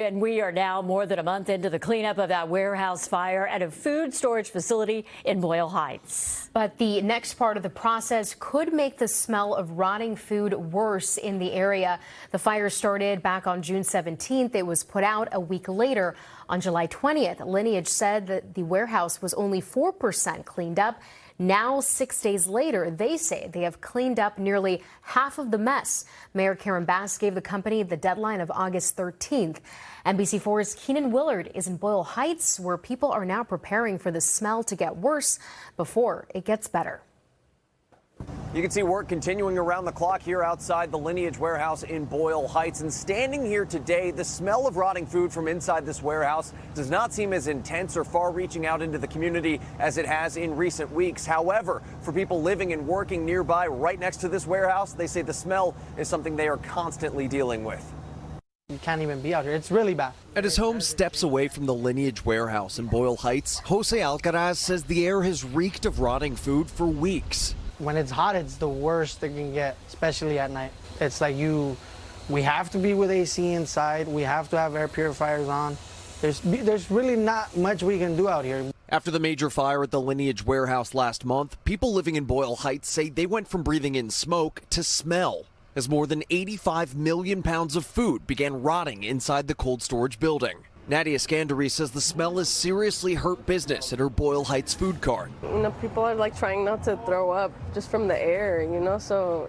And we are now more than a month into the cleanup of that warehouse fire at a food storage facility in Boyle Heights. But the next part of the process could make the smell of rotting food worse in the area. The fire started back on June 17th. It was put out a week later on July 20th. Lineage said that the warehouse was only 4% cleaned up. Now, 6 days later, they say they have cleaned up nearly half of the mess. Mayor Karen Bass gave the company the deadline of August 13th. NBC4's Keenan Willard is in Boyle Heights, where people are now preparing for the smell to get worse before it gets better. You can see work continuing around the clock here outside the Lineage warehouse in Boyle Heights. And standing here today, the smell of rotting food from inside this warehouse does not seem as intense or far-reaching out into the community as it has in recent weeks. However, for people living and working nearby right next to this warehouse, they say the smell is something they are constantly dealing with. You can't even be out here. It's really bad. At his home steps away from the Lineage warehouse in Boyle Heights, Jose Alcaraz says the air has reeked of rotting food for weeks. When it's hot, it's the worst it can get, especially at night. It's like we have to be with AC inside. We have to have air purifiers on. There's really not much we can do out here. After the major fire at the Lineage warehouse last month, people living in Boyle Heights say they went from breathing in smoke to smell, as more than 85 million pounds of food began rotting inside the cold storage building. Nadia Scandary says the smell has seriously hurt business at her Boyle Heights food cart. People are like trying not to throw up just from the air, so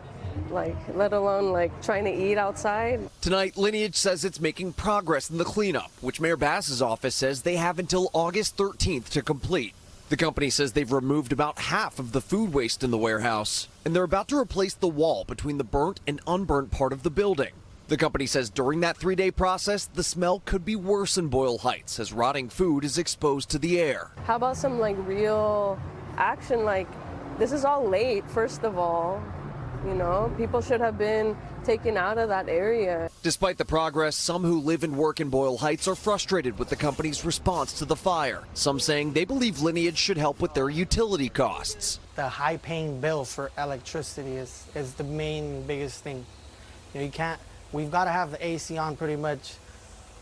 like let alone like trying to eat outside. Tonight, Lineage says it's making progress in the cleanup, which Mayor Bass's office says they have until August 13th to complete. The company says they've removed about half of the food waste in the warehouse, and they're about to replace the wall between the burnt and unburnt part of the building. The company says during that 3-day process, the smell could be worse in Boyle Heights as rotting food is exposed to the air. How about some like real action? Like, this is all late, first of all. People should have been taken out of that area. Despite the progress, some who live and work in Boyle Heights are frustrated with the company's response to the fire. Some saying they believe Lineage should help with their utility costs. The high-paying bill for electricity is the biggest thing. We've got to have the AC on pretty much,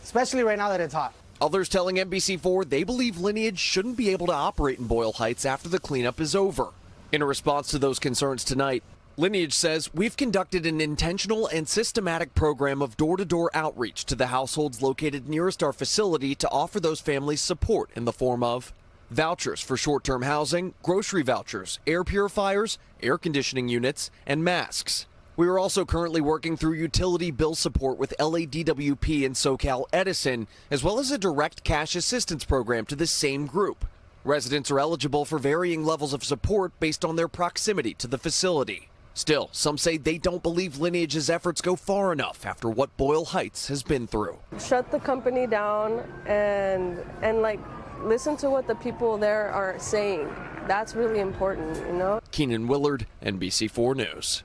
especially right now that it's hot. Others telling NBC4 they believe Lineage shouldn't be able to operate in Boyle Heights after the cleanup is over. In a response to those concerns tonight, Lineage says we've conducted an intentional and systematic program of door-to-door outreach to the households located nearest our facility to offer those families support in the form of vouchers for short-term housing, grocery vouchers, air purifiers, air conditioning units, and masks. We are also currently working through utility bill support with LADWP and SoCal Edison, as well as a direct cash assistance program to the same group. Residents are eligible for varying levels of support based on their proximity to the facility. Still, some say they don't believe Lineage's efforts go far enough after what Boyle Heights has been through. Shut the company down and like listen to what the people there are saying. That's really important, Keenan Willard, NBC4 News.